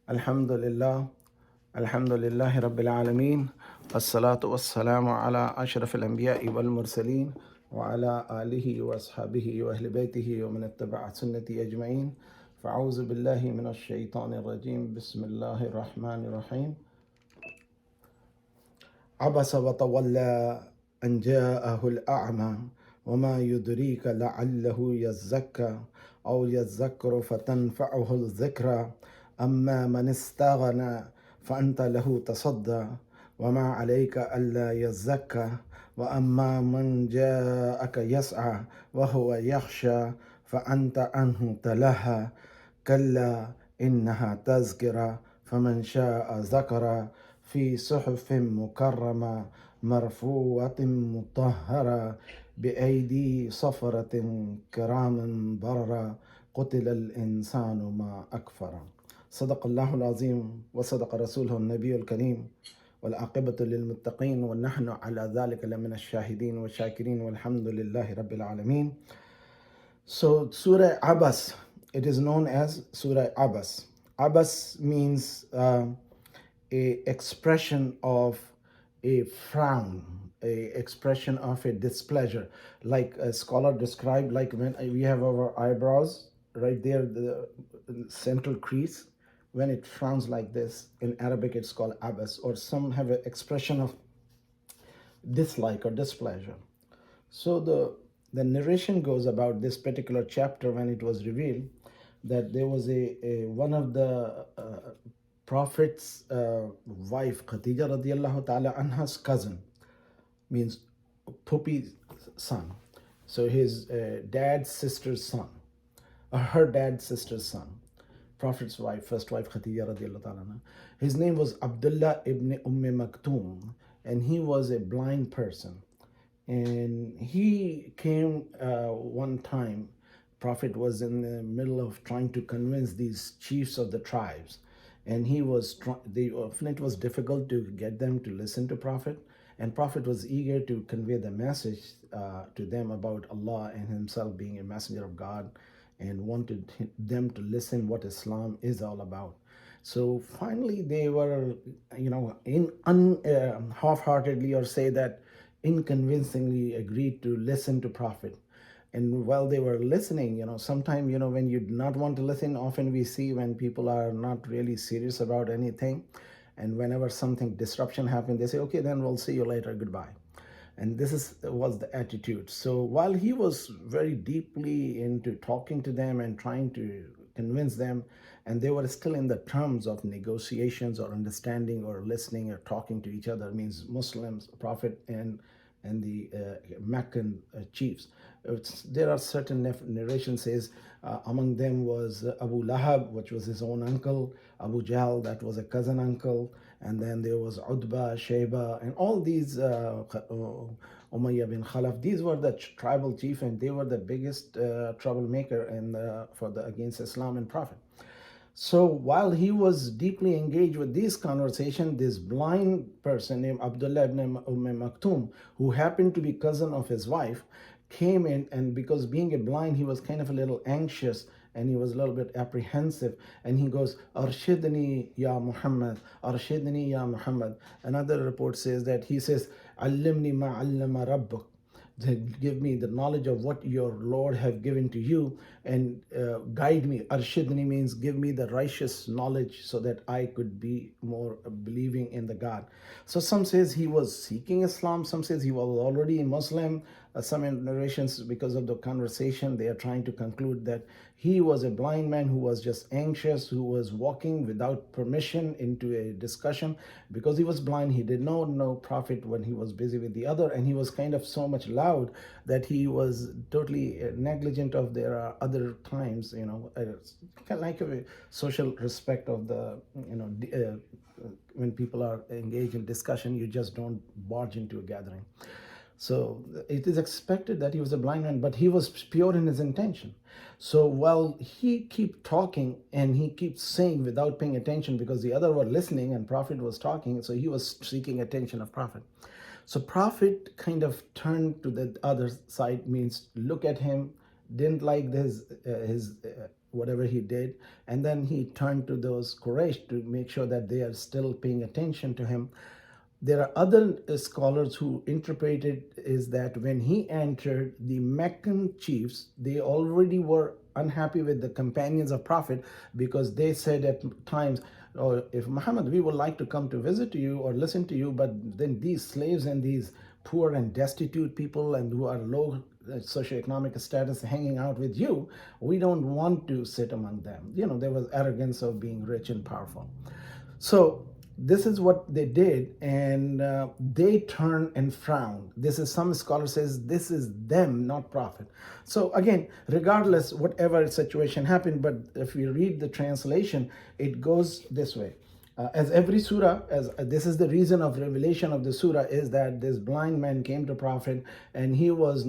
Alhamdulillah, Alhamdulillahi Rabbil Alameen, As-salatu was-salamu ala ashraf al-anbiya'i wal-mursaleen, wa ala alihi wa ashabihi wa ahli baytihi wa man ittaba'a sunnati ajma'in. Fa'awzu billahi min ash-shaytanir rajim. Bismillahir rahmanir rahim. Abasa wa tawalla an ja'ahu al-a'ma wa ma yudrika la'allahu yazzakka aw yazzakkaru fatanfa'uhu al-dhikra أما من استغنى فأنت له تصدى وما عليك ألا يزكى وأما من جاءك يسعى وهو يخشى فأنت عنه تلهى كلا إنها تذكرة فمن شاء ذكر في صحف مكرمة مرفوعة مطهرة بأيدي صفرة كرام بررة قتل الإنسان ما أكفر. صدق الله العظيم وصدق رسوله النبي الكريم والعاقبة للمتقين ونحن على ذلك لمن الشاهدين والشاكرين والحمد لله رب العالمين. So Surah Abas, it is known as Surah Abas. Abas means a expression of a frown, a expression of a displeasure, like a scholar described, like when we have our eyebrows right there, the central crease. When it frowns like this, in Arabic it's called abas, or some have an expression of dislike or displeasure. So the narration goes about this particular chapter when it was revealed that there was a one of the Prophet's wife, Khadija radiallahu ta'ala anha's cousin, means Pupi's son. So his dad's sister's son, or her dad's sister's son. Prophet's wife, first wife Khadija radiallahu ta'ala. His name was Abdullah ibn Maktoum, and he was a blind person. And he came one time, Prophet was in the middle of trying to convince these chiefs of the tribes. And it was difficult to get them to listen to Prophet. And Prophet was eager to convey the message to them about Allah and himself being a messenger of God, and wanted them to listen what Islam is all about. So finally they were, half-heartedly, or say that inconvincingly, agreed to listen to Prophet. And while they were listening, sometimes, when you do not want to listen, often we see when people are not really serious about anything, and whenever something disruption happens, they say, okay, then we'll see you later, goodbye. And this was the attitude. So while he was very deeply into talking to them and trying to convince them, and they were still in the terms of negotiations or understanding or listening or talking to each other, means Muslims, Prophet, and the Meccan chiefs. There are certain narration says among them was Abu Lahab, which was his own uncle, Abu Jahl, that was a cousin uncle, and then there was Utbah, Shayba, and all these Umayyah bin Khalaf. These were the tribal chief, and they were the biggest troublemaker against Islam and Prophet. So while he was deeply engaged with this conversation, this blind person named Abdullah ibn Maktoum, who happened to be cousin of his wife, came in, and because being a blind, he was kind of a little anxious, and he was a little bit apprehensive, and he goes, Arshidni ya Muhammad, Arshidni ya Muhammad. Another report says that he says, Allimni ma allama rabbuk, give me the knowledge of what your Lord have given to you, and guide me. Arshidni means give me the righteous knowledge so that I could be more believing in the God. So some says he was seeking Islam, some says he was already a Muslim. Some narrations, because of the conversation, they are trying to conclude that he was a blind man who was just anxious, who was walking without permission into a discussion. Because he was blind, he did not know Prophet when he was busy with the other, and he was kind of so much loud that he was totally negligent of their other times, like a social respect of the, when people are engaged in discussion, you just don't barge into a gathering. So it is expected that he was a blind man, but he was pure in his intention. So while he kept talking and he keeps saying without paying attention, because the other were listening and Prophet was talking, so he was seeking attention of Prophet. So Prophet kind of turned to the other side, means look at him, didn't like his whatever he did, and then he turned to those Quraysh to make sure that they are still paying attention to him. There are other scholars who interpreted is that when he entered, the Meccan chiefs, they already were unhappy with the companions of Prophet, because they said at times, oh, if Muhammad, we would like to come to visit you or listen to you, but then these slaves and these poor and destitute people and who are low socioeconomic status hanging out with you, we don't want to sit among them. There was arrogance of being rich and powerful. So this is what they did, and they turn and frown. This is, some scholar says, this is them, not Prophet. So again, regardless whatever situation happened, but if you read the translation, it goes this way. As every surah, as this is the reason of revelation of the surah, is that this blind man came to Prophet, and he did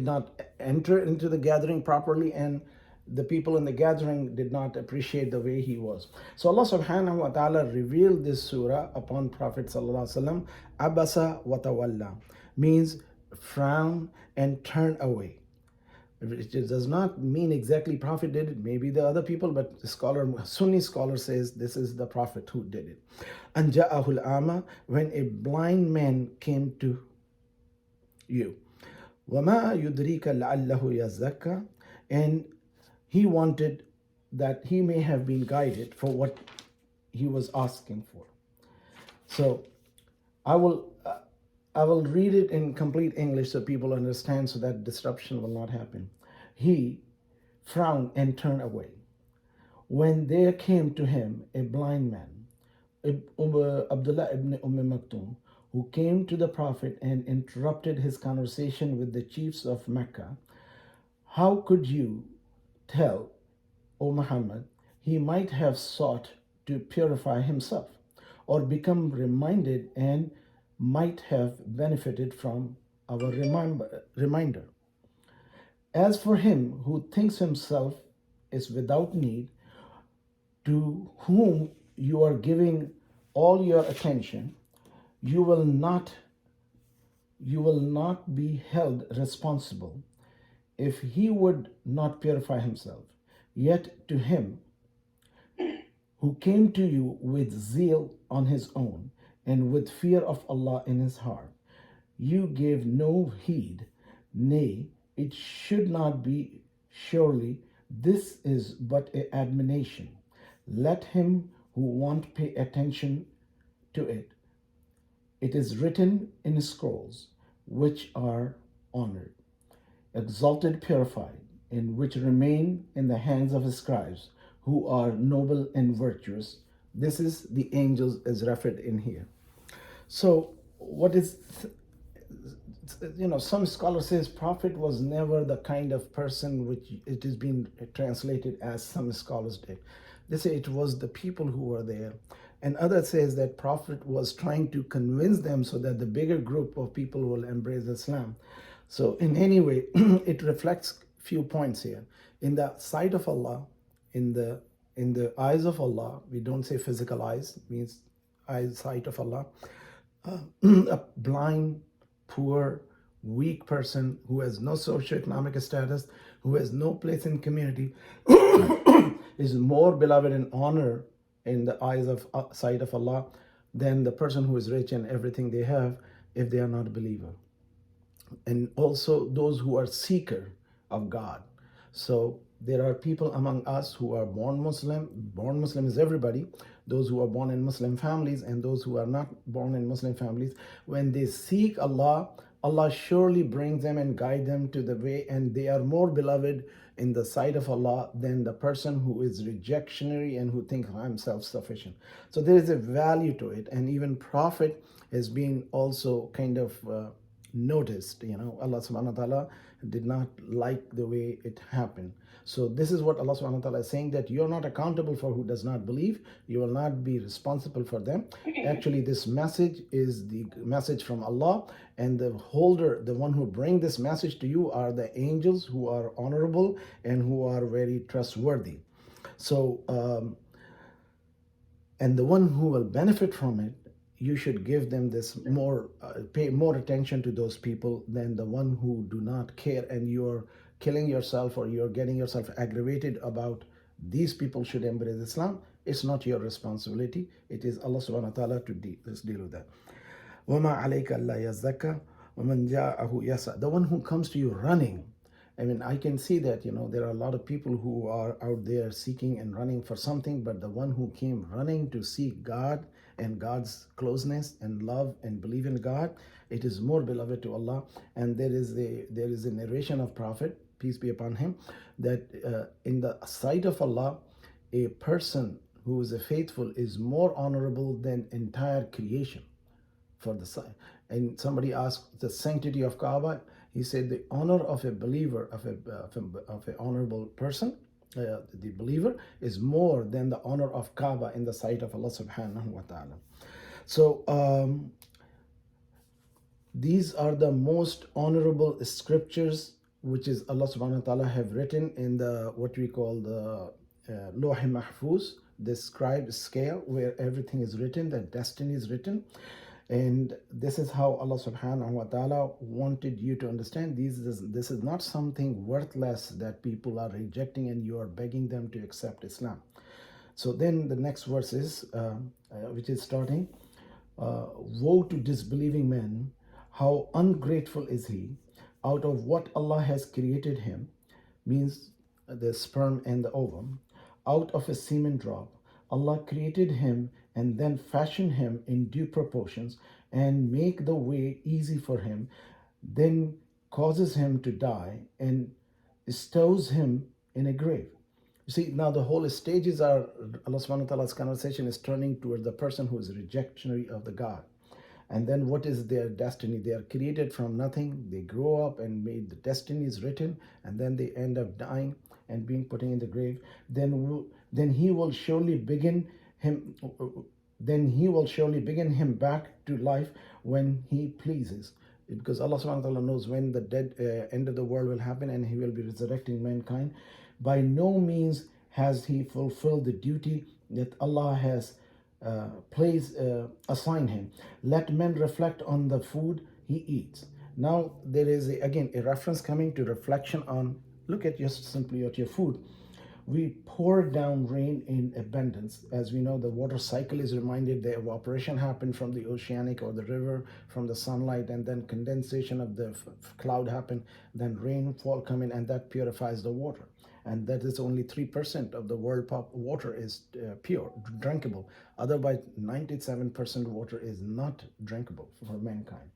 not enter into the gathering properly, and the people in the gathering did not appreciate the way he was. So Allah subhanahu wa ta'ala revealed this surah upon Prophet sallallahu alaihi wasallam. Abasa wa tawalla means frown and turn away. It does not mean exactly Prophet did it, maybe the other people, but the Sunni scholar says this is the Prophet who did it. Anja'ahul ama, when a blind man came to you. Wama yudrika la'allahu yazakka, and he wanted that he may have been guided for what he was asking for. So I will read it in complete English so people understand, so that disruption will not happen. He frowned and turned away. When there came to him a blind man, Abdullah ibn Maktum, who came to the Prophet and interrupted his conversation with the chiefs of Mecca, how could you tell, O Muhammad, he might have sought to purify himself, or become reminded and might have benefited from our reminder. As for him who thinks himself is without need, to whom you are giving all your attention, you will not be held responsible if he would not purify himself. Yet to him who came to you with zeal on his own and with fear of Allah in his heart, you gave no heed. Nay, it should not be. Surely this is but an admonition. Let him who won't pay attention to it. It is written in scrolls which are honored, exalted, purified, and which remain in the hands of his scribes, who are noble and virtuous. This is the angels as referred in here. So what is, some scholars says Prophet was never the kind of person which it is being translated as some scholars did. They say it was the people who were there. And others says that Prophet was trying to convince them so that the bigger group of people will embrace Islam. So in any way, it reflects few points here. In the sight of Allah, in the eyes of Allah, we don't say physical eyes, means eyes, sight of Allah. A blind, poor, weak person who has no socioeconomic status, who has no place in community, is more beloved and honored in the eyes of sight of Allah than the person who is rich and everything they have, if they are not a believer. And also those who are seeker of God. So there are people among us who are born Muslim. Born Muslim is everybody. Those who are born in Muslim families and those who are not born in Muslim families. When they seek Allah, Allah surely brings them and guide them to the way, and they are more beloved in the sight of Allah than the person who is rejectionary and who thinks I'm self-sufficient. So there is a value to it, and even Prophet has been also kind of noticed. Allah subhanahu wa ta'ala did not like the way it happened. So this is what Allah subhanahu wa ta'ala is saying, that you're not accountable for who does not believe. You will not be responsible for them. Actually, this message is the message from Allah, and the holder, the one who bring this message to you, are the angels who are honorable and who are very trustworthy. So and the one who will benefit from it, you should give them this more, pay more attention to those people than the one who do not care, and you're killing yourself or you're getting yourself aggravated about these people should embrace Islam, it's not your responsibility. It is Allah subhanahu wa ta'ala to deal with that. وَمَا عَلَيْكَ أَلَّا يَزَّكَّى وَمَنْ جَاءَهُ يَسْعَى. The one who comes to you running. I mean, I can see that, there are a lot of people who are out there seeking and running for something, but the one who came running to seek God and God's closeness and love and believe in God, it is more beloved to Allah. And there is a narration of Prophet, peace be upon him, that in the sight of Allah, a person who is a faithful is more honorable than entire creation for the sign. And somebody asked the sanctity of Kaaba. He said the honor of a believer, of an honorable person, the believer, is more than the honor of Kaaba in the sight of Allah subhanahu wa ta'ala. So these are the most honorable scriptures which is Allah subhanahu wa ta'ala have written in the what we call the Lawh Mahfuz, the scribe scale where everything is written, the destiny is written. And this is how Allah subhanahu wa ta'ala wanted you to understand. This is not something worthless that people are rejecting and you are begging them to accept Islam. So then the next verse is, which is starting, woe to disbelieving men, how ungrateful is he, out of what Allah has created him, means the sperm and the ovum, out of a semen drop. Allah created him and then fashioned him in due proportions and make the way easy for him, then causes him to die and stows him in a grave. You see, now the whole stages are, Allah subhanahu wa ta'ala's conversation is turning towards the person who is rejectionary of the God. And then what is their destiny? They are created from nothing. They grow up and made the destiny is written, and then they end up dying and being put in the grave. Then he will surely begin him. Then he will surely begin him back to life when he pleases. Because Allah subhanahu wa ta'ala knows when the end of the world will happen and he will be resurrecting mankind. By no means has he fulfilled the duty that Allah has assigned him. Let men reflect on the food he eats. Now there is again a reference coming to reflection on, look at just simply at your food. We pour down rain in abundance. As we know, the water cycle is reminded, the evaporation happened from the oceanic or the river, from the sunlight, and then condensation of the cloud happened, then rainfall come in, and that purifies the water. And that is only 3% of the world water is pure, drinkable. Otherwise, 97% water is not drinkable for mankind.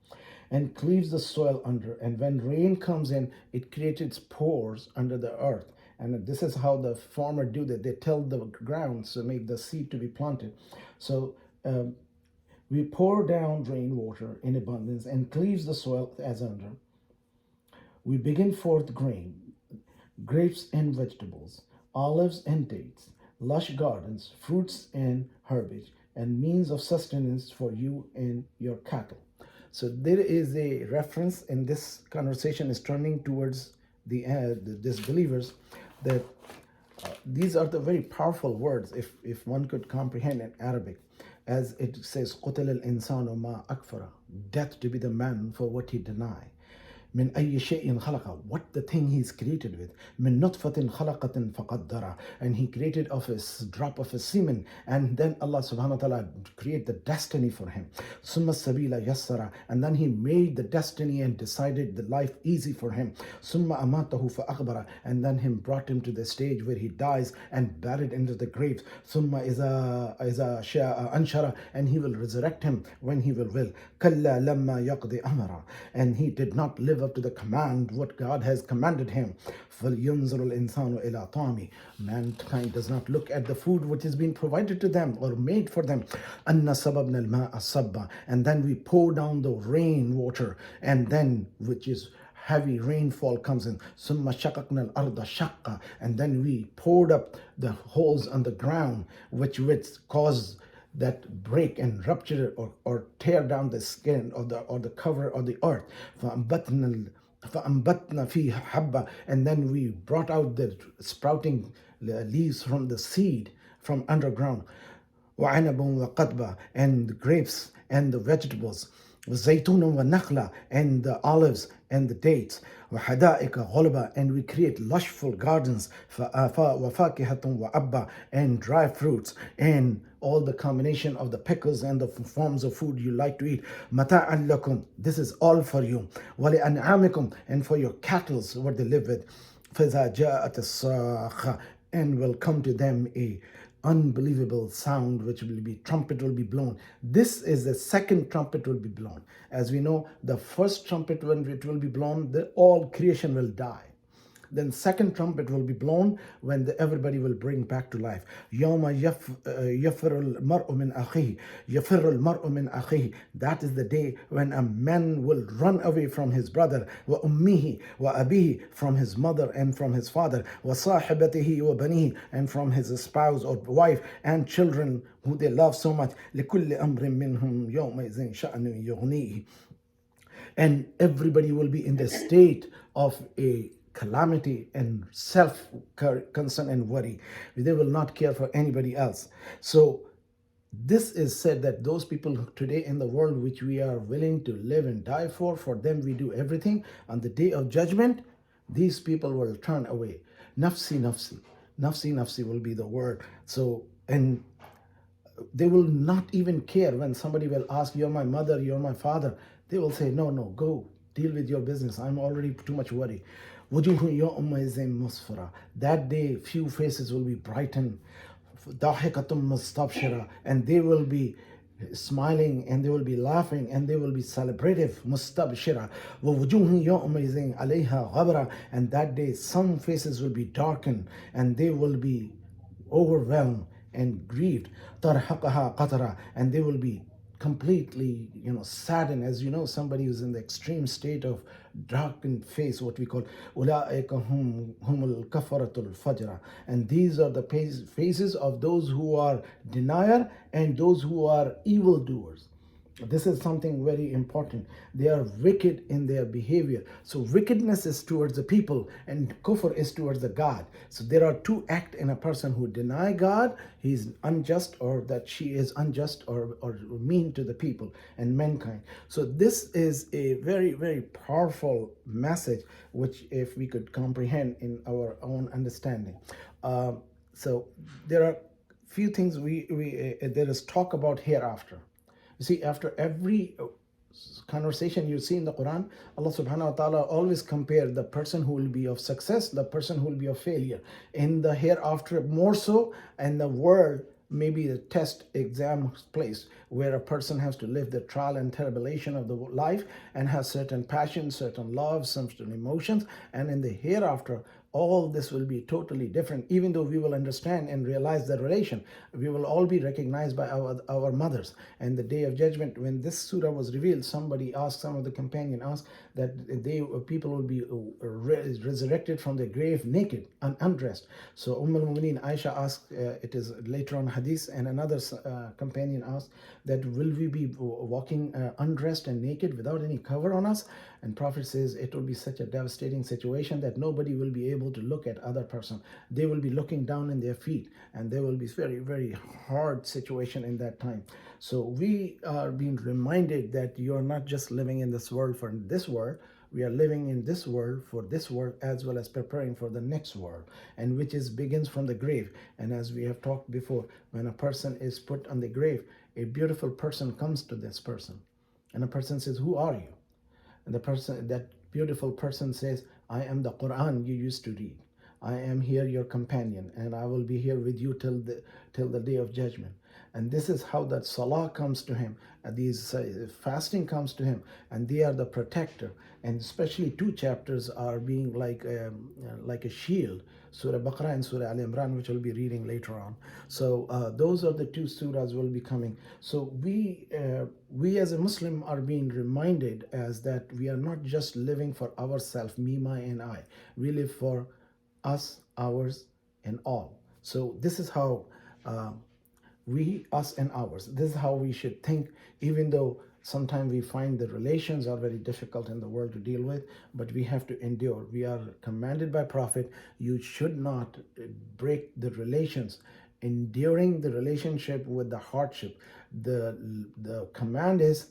And cleaves the soil under, and when rain comes in, it creates its pores under the earth. And this is how the farmer do that. They till the ground to make the seed to be planted. So we pour down rainwater in abundance and cleaves the soil as under. We begin forth grain, grapes and vegetables, olives and dates, lush gardens, fruits and herbage, and means of sustenance for you and your cattle. So there is a reference, and this conversation is turning towards the disbelievers, that these are the very powerful words if one could comprehend in Arabic, as it says, قُتِلَ الْإِنسَانُ مَا أَكْفَرَ, death to be the man for what he denied. من أي شيء خلق, what the thing he's created with. من نطفة خلقة فقدر, and he created of a drop of a semen, and then Allah subhanahu wa ta'ala created the destiny for him. ثم السبيل يسر, and then he made the destiny and decided the life easy for him. ثم أماته فأخبر, and then him brought him to the stage where he dies and buried into the grave. ثم إذا شاء أنشر, and he will resurrect him when he will. كلا لما يقضي أمرا, and he did not live up to the command what God has commanded him. فَلْيُنْظُرُ الْإِنسَانُ إِلَىٰ طَعَامِهِ, mankind does not look at the food which is being provided to them or made for them. أَنَّ صَبَبْنَا الْمَاءَ صَبًّا, and then we pour down the rain water, and then which is heavy rainfall comes in. ثُمَّ شَقَقْنَا الْأَرْضَ شَقًّا, and then we poured up the holes on the ground which caused that break and rupture or tear down the skin or the cover of the earth. فَأَنبَتْنَا فِيهَا حَبًّا, and then we brought out the sprouting leaves from the seed from underground. وَعَنَبٌ وَقَضْبًا, and the grapes and the vegetables. وَزَيْتُونًا وَنَخْلًا, and the olives and the dates. وحدائق غلبة, and we create lushful gardens. وفاكهة وأبا, and dry fruits, and all the combination of the pickles and the forms of food you like to eat. متاعا لكم, this is all for you. ولأنعامكم, and for your cattle, what they live with. فإذا جاءت الصاخة, and will come to them a unbelievable sound, which will be trumpet will be blown. This is the second trumpet will be blown. As we know, the first trumpet, when it will be blown, all creation will die. Then second trumpet will be blown when everybody will bring back to life. يوم يفر المرء من أخيه, يفر المرء من أخيه. That is the day when a man will run away from his brother. وأمه وأبيه, from his mother and from his father. وصاحبته وبنيه, and from his spouse or wife and children who they love so much. لكل أمر منهم يومئذ شأن يغنيه. And everybody will be in the state of a calamity and self-concern and worry. They will not care for anybody else. So this is said that those people today in the world which we are willing to live and die for them we do everything. On the day of judgment, these people will turn away. Nafsi, nafsi. Nafsi, nafsi will be the word. So, and they will not even care when somebody will ask, you're my mother, you're my father. They will say, no, go, deal with your business. I'm already too much worried. That day, few faces will be brightened. And they will be smiling, and they will be laughing, and they will be celebrative. And that day, some faces will be darkened, and they will be overwhelmed and grieved. And they will be completely, saddened. As you know, somebody who's in the extreme state of darkened face, what we call humul kafaratul fajra. And these are the faces of those who are denier and those who are evildoers. This is something very important. They are wicked in their behavior. So wickedness is towards the people, and kufr is towards the God. So there are two acts in a person who deny God. He is unjust, or that she is unjust or mean to the people and mankind. So this is a very, very powerful message, which if we could comprehend in our own understanding. So there are few things there is talk about hereafter. You see, after every conversation you see in the Quran, Allah subhanahu wa ta'ala always compare the person who will be of success, the person who will be of failure. In the hereafter, more so, and the world, maybe the test exam place where a person has to live the trial and tribulation of the life and has certain passions, certain loves, certain emotions. And in the hereafter, all this will be totally different. Even though we will understand and realize the relation, we will all be recognized by our mothers. And the day of judgment, when this surah was revealed, somebody asked, some of the companion asked, that people will be resurrected from their grave naked and undressed. So al-Mu'mineen Aisha asked, it is later on hadith, and another companion asked that will we be walking undressed and naked without any cover on us? And Prophet says it will be such a devastating situation that nobody will be able to look at other person. They will be looking down in their feet, and there will be very, very hard situation in that time. So we are being reminded that you are not just living in this world for this world. We are living in this world for this world, as well as preparing for the next world, and which begins from the grave. And as we have talked before, when a person is put on the grave, a beautiful person comes to this person, and a person says, who are you? And that beautiful person says, I am the Quran you used to read. I am here your companion, and I will be here with you till the day of judgment. And this is how that salah comes to him, these fasting comes to him, and they are the protector. And especially two chapters are being like a shield, Surah Baqarah and Surah Al Imran, which we'll be reading later on. So those are the two surahs will be coming. So we as a Muslim are being reminded as that we are not just living for ourselves, me, my, and I. We live for us, ours, and all. So this is how we, us, and ours. This is how we should think, even though sometimes we find the relations are very difficult in the world to deal with, but we have to endure. We are commanded by Prophet, you should not break the relations. Enduring the relationship with the hardship. The command is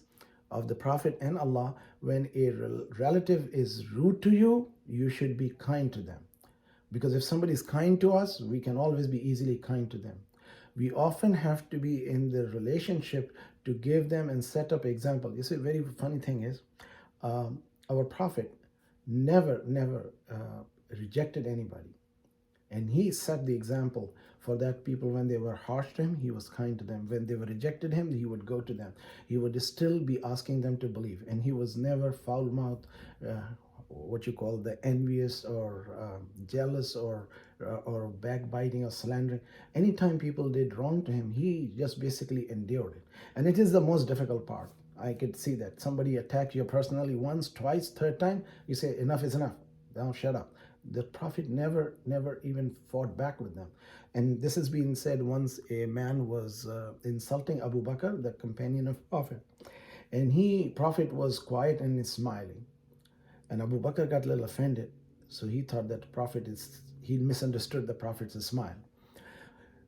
of the Prophet and Allah. When a relative is rude to you, you should be kind to them. Because if somebody is kind to us, we can always be easily kind to them. We often have to be in the relationship to give them and set up example. You see, very funny thing is, our Prophet never rejected anybody. And he set the example for that. People, when they were harsh to him, he was kind to them. When they were rejected him, he would go to them. He would still be asking them to believe. And he was never foul-mouthed, what you call the envious or jealous or backbiting or slandering. Anytime people did wrong to him, he just basically endured it. And it is the most difficult part. I could see that somebody attacked you personally once, twice, third time, you say enough is enough. Now shut up. The Prophet never even fought back with them. And this has been said once. A man was insulting Abu Bakr, the companion of Prophet. And Prophet was quiet and smiling. And Abu Bakr got a little offended. So he thought that he misunderstood the Prophet's smile.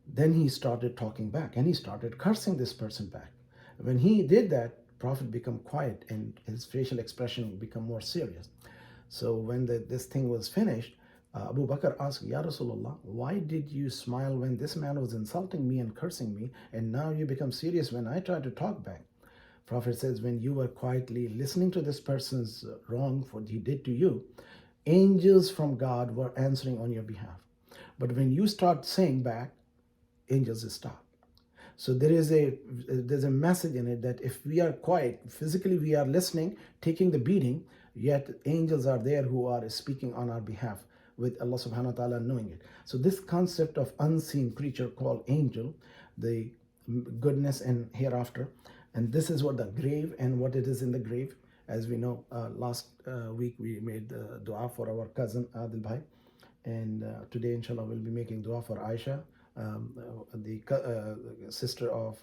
Then he started talking back and he started cursing this person back. When he did that, Prophet became quiet and his facial expression became more serious. So when this thing was finished, Abu Bakr asked, Ya Rasulullah, why did you smile when this man was insulting me and cursing me, and now you become serious when I try to talk back? Prophet says, when you were quietly listening to this person's wrong, what he did to you, angels from God were answering on your behalf. But when you start saying back, angels stop. So there's a message in it that if we are quiet, physically we are listening, taking the beating, yet angels are there who are speaking on our behalf, with Allah subhanahu wa ta'ala knowing it. So this concept of unseen creature called angel, the goodness and hereafter, and this is what the grave and what it is in the grave. As we know, last week we made dua for our cousin Adil Bhai, and today inshallah we'll be making dua for Aisha, the sister of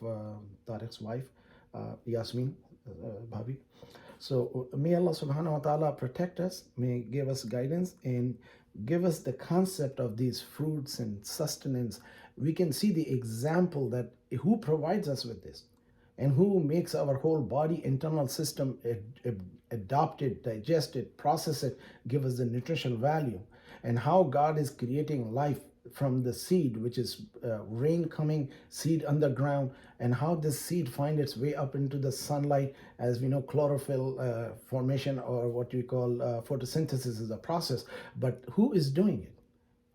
Tariq's wife, Yasmin Bhabi. So may Allah subhanahu wa ta'ala protect us, may give us guidance and give us the concept of these fruits and sustenance. We can see the example that who provides us with this and who makes our whole body internal system adopt it, digest it, process it, give us the nutritional value, and how God is creating life from the seed, which is rain coming, seed underground, and how this seed finds its way up into the sunlight. As we know, chlorophyll formation, or what we call photosynthesis, is a process. But who is doing it?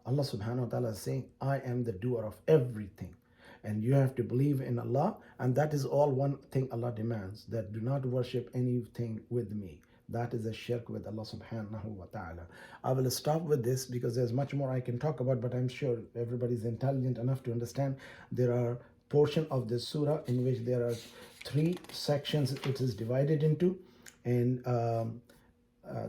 Allah subhanahu wa ta'ala is saying, I am the doer of everything. And you have to believe in Allah, and that is all one thing Allah demands, that do not worship anything with me. That is a shirk with Allah subhanahu wa ta'ala. I will stop with this because there's much more I can talk about, but I'm sure everybody's intelligent enough to understand. There are portion of this surah in which there are 3 sections it is divided into, and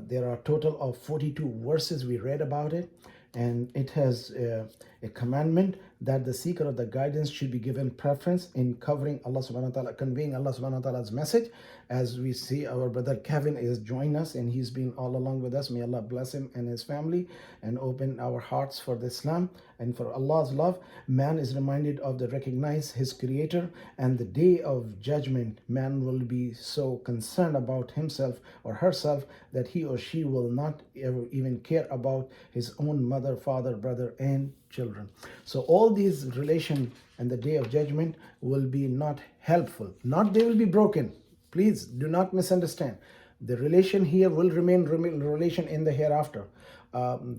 there are a total of 42 verses we read about it. And it has a commandment that the seeker of the guidance should be given preference in covering Allah subhanahu wa ta'ala, conveying Allah subhanahu wa ta'ala's message. As we see, our brother Kevin is joining us, and he's been all along with us. May Allah bless him and his family and open our hearts for the Islam and for Allah's love. Man is reminded of the recognize his creator, and the day of judgment, man will be so concerned about himself or herself that he or she will not ever even care about his own mother, father, brother, and children. So all these relation and the day of judgment will be not helpful. Not they will be broken. Please do not misunderstand. The relation here will remain relation in the hereafter.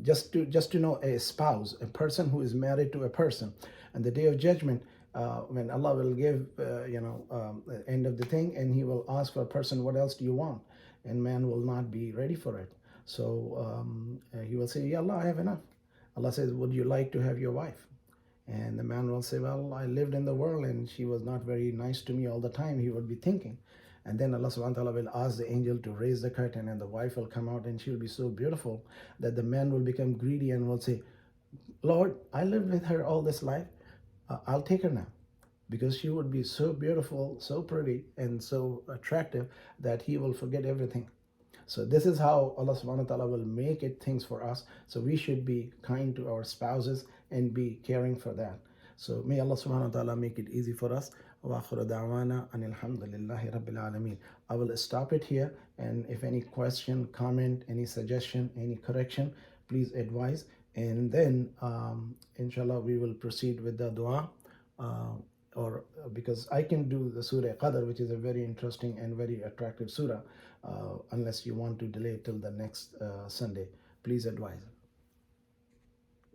Just to know, a spouse, a person who is married to a person, and the day of judgment, when Allah will give, end of the thing, and He will ask for a person, what else do you want? And man will not be ready for it. So he will say, Ya Allah, I have enough. Allah says, would you like to have your wife? And the man will say, well, I lived in the world and she was not very nice to me all the time. He would be thinking. And then Allah subhanahu wa ta'ala will ask the angel to raise the curtain, and the wife will come out, and she will be so beautiful that the man will become greedy and will say, Lord, I lived with her all this life. I'll take her now. Because she would be so beautiful, so pretty, and so attractive that he will forget everything. So this is how Allah subhanahu wa ta'ala will make it things for us. So we should be kind to our spouses and be caring for that. So may Allah subhanahu wa ta'ala make it easy for us. وآخر دعوانا أن الحمد لله رب العالمين. I will stop it here, and if any question, comment, any suggestion, any correction, please advise. And then, inshallah, we will proceed with the dua. Or because I can do the Surah Qadr, which is a very interesting and very attractive surah, unless you want to delay till the next Sunday. Please advise.